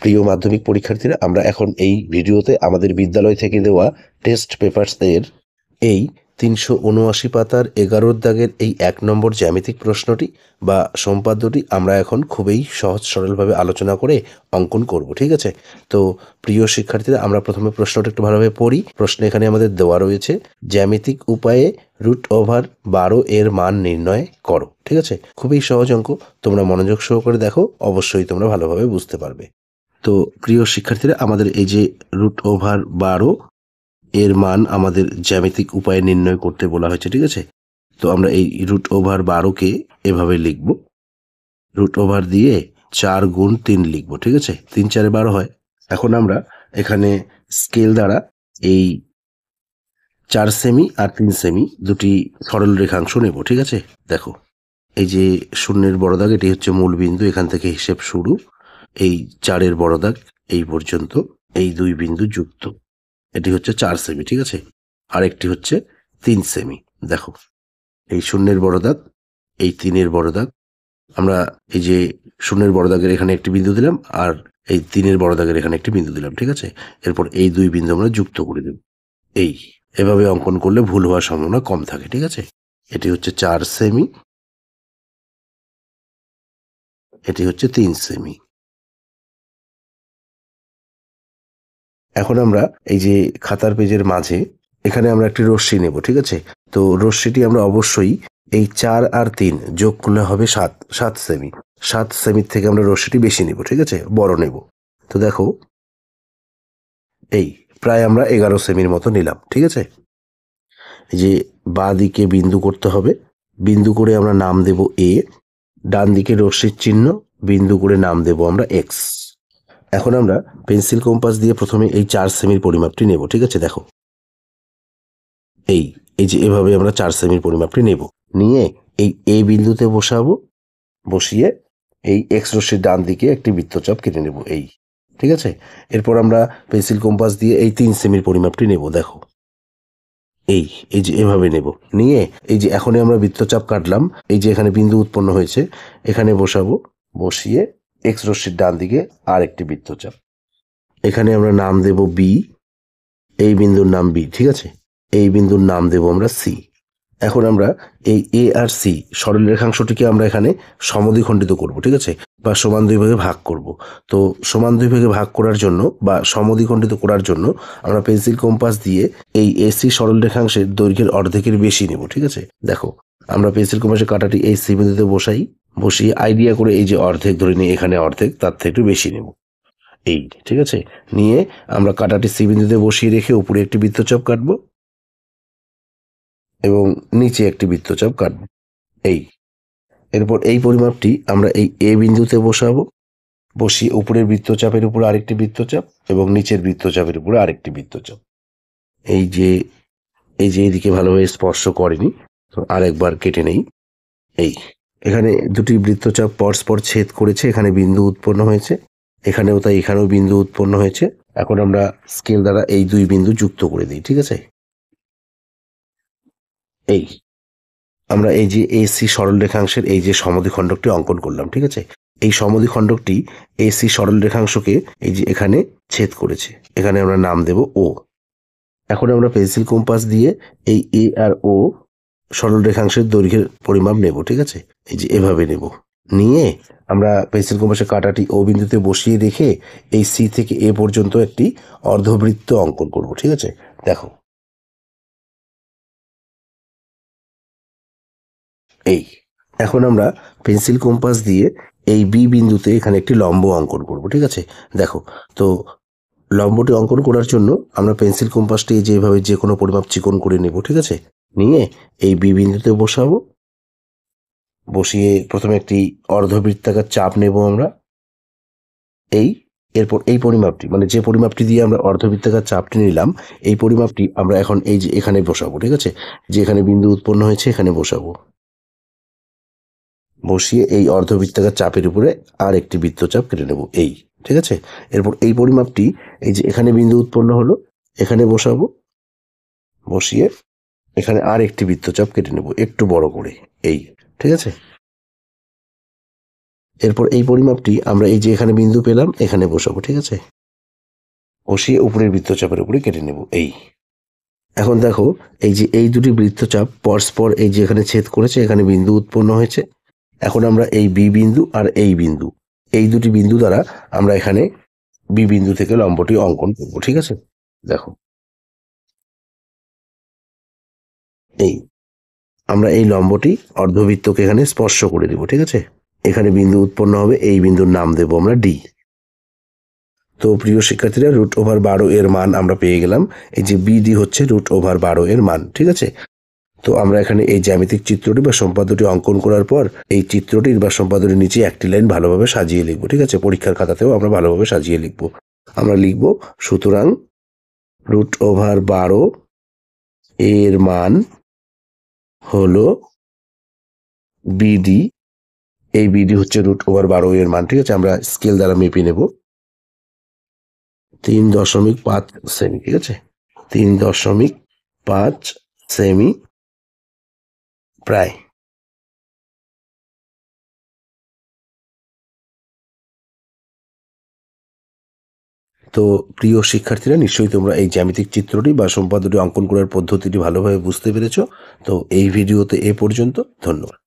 প্রিয় মাধ্যমিক পরীক্ষার্থীরা, আমরা এখন এই ভিডিওতে আমাদের বিদ্যালয় থেকে দেওয়া টেস্ট পেপারস এর এই 379 পাতার 11 দাগের এই 1 নম্বর জ্যামিতিক প্রশ্নটি বা সম্পাদ্যটি আমরা এখন খুবই সহজ সরলভাবে আলোচনা করে অঙ্কন করব। ঠিক আছে, তো প্রিয় শিক্ষার্থীরা, আমরা প্রথমে প্রশ্নটা একটু ভালোভাবে পড়ি। প্রশ্ন এখানে আমাদের দেওয়া রয়েছে, জ্যামিতিক উপায়ে √12 এর মান নির্ণয় করো। ঠিক আছে, খুবই সহজ অঙ্ক, তোমরা মনোযোগ সহকারে দেখো, অবশ্যই তোমরা ভালোভাবে বুঝতে পারবে। তো প্রিয় শিক্ষার্থীরা, আমাদের এই যে √12 এর মান আমাদের জ্যামিতিক উপায়ে নির্ণয় করতে বলা হয়েছে। ঠিক আছে, তো আমরা এই √12কে এভাবে লিখব, √ দিয়ে 4 গুণ 3 লিখব। ঠিক আছে, 3 4 12 হয়। এখন আমরা এখানে স্কেল দ্বারা এই 4 সেমি আর 3 সেমি দুটি সরল রেখাংশ নেব। ঠিক আছে, দেখো এই যে শূন্যের বড় দাগ, এটি হচ্ছে মূল বিন্দু, এখান থেকে হিসেব শুরু। এই 4-এর বড় দাগ এই পর্যন্ত, এই 2 বিন্দু যুক্ত, এটি হচ্ছে 4 সেমি। ঠিক আছে, আরেকটি হচ্ছে 3 সেমি। দেখো এই শূন্যের বড় দাগ, এই 3-এর বড় দাগ, আমরা এই যে শূন্যের বড় দাগের এখানে একটি বিন্দু দিলাম, আর এই 3-এর বড় দাগের এখানে একটি বিন্দু দিলাম। ঠিক আছে, এরপর এই 2 বিন্দু আমরা যুক্ত করে দেব। এভাবে অঙ্কন করলে ভুল হওয়ার সম্ভাবনা কম থাকে। ঠিক আছে, এটি হচ্ছে 4 সেমি, এটি হচ্ছে 3 সেমি। এখন আমরা এই যে খাতার পেজের মাঝে এখানে আমরা একটি রশ্মি নেব। ঠিক আছে, তো রশ্মিটি আমরা অবশ্যই এই 4 আর 3 যোগ করলে হবে 7 সেমি। 7 সেমির থেকে আমরা রশ্মিটি বেশি নেব। ঠিক আছে, বড় নেব। তো দেখো এই প্রায় আমরা 11 সেমির মতো নিলাম। ঠিক আছে, এই যে বাঁ দিকে বিন্দু করতে হবে, বিন্দু করে আমরা নাম দেব এ, ডান দিকে রশ্মির চিহ্ন, বিন্দু করে নাম দেব আমরা এক্স। এখন আমরা পেন্সিল কম্পাস দিয়ে প্রথমে এই 4 সেমির পরিমাপটি নেব। ঠিক আছে, দেখো এই যে এভাবে আমরা 4 সেমির পরিমাপটি নেব, নিয়ে এই এ বিন্দুতে বসাবো, বসিয়ে এই এক্স রশ্মির ডান দিকে একটি বৃত্তচাপ কেটে নেব। ঠিক আছে, এরপর আমরা পেন্সিল কম্পাস দিয়ে এই 3 সেমির পরিমাপটি নেব। দেখো এই যে এভাবে নেব, নিয়ে এই যে এখনই আমরা বৃত্তচাপ কাটলাম, এই যে এখানে বিন্দু উৎপন্ন হয়েছে, এখানে বসাবো, বসিয়ে এক্স রশ্মির ডান দিকে আর একটি বৃত্তচাপ, এখানে আমরা নাম দেব বি, এই বিন্দুর নাম বি। ঠিক আছে, এই বিন্দুর নাম দেব আমরা সি। এখন আমরা এই এ আর সি সরল রেখাংশটিকে আমরা এখানে সমদ্বিখণ্ডিত করব। ঠিক আছে, বা সমান 2 ভাগে ভাগ করব। তো সমান 2 ভাগে ভাগ করার জন্য বা সমদ্বিখণ্ডিত করার জন্য আমরা পেন্সিল কম্পাস দিয়ে এই এসি সরল রেখাংশের দৈর্ঘ্যের অর্ধেকের বেশি নেব। ঠিক আছে, দেখো আমরা পেন্সিল কম্পাসের কাঁটাটি এই সি বিন্দুতে বসিয়ে আইডিয়া করে এই যে অর্ধেক ধরে নিয়ে এখানে অর্ধেক, তার থেকে একটু বেশি নেব। ঠিক আছে, নিয়ে আমরা কাঁটাটি সি বিন্দুতে বসিয়ে রেখে উপরে একটি বৃত্তচাপ কাটবো এবং নিচে একটি বৃত্তচাপ কাটব। এরপর এই পরিমাপটি আমরা এই এ বিন্দুতে বসাবো, বসিয়ে উপরের বৃত্তচাপের উপর আরেকটি বৃত্তচাপ এবং নিচের বৃত্তচাপের উপরে আরেকটি বৃত্তচাপ। এই যে এইদিকে ভালোভাবে স্পর্শ করেনি, তো আরেকবার কেটে নেই। এখানে দুটি বৃত্তচাপ পরস্পর ছেদ করেছে, এখানে বিন্দু উৎপন্ন হয়েছে, এখানেও তাই, এখানেও বিন্দু উৎপন্ন হয়েছে। এখন আমরা স্কেল দ্বারা এই 2 বিন্দু যুক্ত করে দিই। ঠিক আছে, আমরা এই যে এসি সরল রেখাংশের এই যে সমদ্বিখণ্ডকটি অঙ্কন করলাম। ঠিক আছে, এই সমদ্বিখণ্ডকটি এসি সরল রেখাংশকে এই যে এখানে ছেদ করেছে, এখানে আমরা নাম দেব ও। এখন আমরা পেন্সিল কম্পাস দিয়ে এই এ আর ও সরল রেখাংশের দৈর্ঘ্যের পরিমাপ নেব। ঠিক আছে, এই যে এভাবে নেব, নিয়ে আমরা পেন্সিল কম্পাসের কাঁটাটি ও বিন্দুতে বসিয়ে রেখে এই সি থেকে এ পর্যন্ত একটি অর্ধবৃত্ত অঙ্কন করব। ঠিক আছে, দেখো এখন আমরা পেন্সিল কম্পাস দিয়ে এই বি বিন্দুতে এখানে একটি লম্ব অঙ্কন করব। ঠিক আছে, দেখো তো লম্বটি অঙ্কন করার জন্য আমরা পেন্সিল কম্পাসটি যেভাবে যে কোনো পরিমাপ চিকন করে নেব। ঠিক আছে, নিয়ে এই বি বিন্দুতে বসাবো, বসিয়ে প্রথমে একটি অর্ধবৃত্তাকার চাপ নেব আমরা। এরপর এই পরিমাপটি, মানে যে পরিমাপটি দিয়ে আমরা অর্ধবৃত্তাকার চাপটি নিলাম, এই পরিমাপটি আমরা এখন এই যে এখানে বসাবো। ঠিক আছে, যে এখানে বিন্দু উৎপন্ন হয়েছে এখানে বসাবো, বসিয়ে এই অর্ধবৃত্তাকার চাপের উপরে আর একটি বৃত্তচাপ কেটে নেব। ঠিক আছে, এরপর এই পরিমাপটি এই যে এখানে বিন্দু উৎপন্ন হলো, এখানে বসাবো, বসিয়ে এখানে আর একটি বৃত্তচাপ কেটে নেব একটু বড় করে। ঠিক আছে, এরপর এই পরিমাপটি আমরা এই যে এখানে বিন্দু পেলাম এখানে বসাবো, ঠিক আছে? বসিয়ে উপরের বৃত্তচাপের উপরে কেটে নেব এই। এখন দেখো এই যে এই দুটি বৃত্তচাপ পরস্পর এই যে এখানে ছেদ করেছে, এখানে বিন্দু উৎপন্ন হয়েছে। এখন আমরা এই বি বিন্দু আর এই বিন্দু, এই দুটি বিন্দু দ্বারা আমরা এখানে বি বিন্দু থেকে লম্বটি অঙ্কন করব, ঠিক আছে? দেখো এই আমরা এই লম্বটি অর্ধবৃত্তকে এখানে স্পর্শ করে দিব, ঠিক আছে? এখানে বিন্দু উৎপন্ন হবে, এই বিন্দুর নাম দেব আমরা ডি। তো প্রিয় শিক্ষার্থীরা, √12 এর মান আমরা পেয়ে গেলাম। এই যে বিডি হচ্ছে √12 এর মান, ঠিক আছে? তো আমরা এখানে এই জ্যামিতিক চিত্রটি বা সম্পাদ্যটি অঙ্কন করার পর এই চিত্রটির বা সম্পাদ্যটির নিচে একটি লাইন ভালোভাবে সাজিয়ে লিখবো, ঠিক আছে? পরীক্ষার খাতাতেও আমরা ভালোভাবে সাজিয়ে লিখবো। আমরা লিখবো, সুতরাং √12 এর মান হলো বিডি। এই বিডি হচ্ছে √12 এর মান, ঠিক আছে? আমরা স্কেল দ্বারা মেপে নেব 3.5 সেমি, ঠিক আছে? 3.5 সেমি প্রায়। তো প্রিয় শিক্ষার্থীরা, নিশ্চয়ই তোমরা এই জ্যামিতিক চিত্রটি বা সম্পাদ্যটি অঙ্কন করার পদ্ধতিটি ভালোভাবে বুঝতে পেরেছ। তো এই ভিডিওতে এ পর্যন্ত। ধন্যবাদ।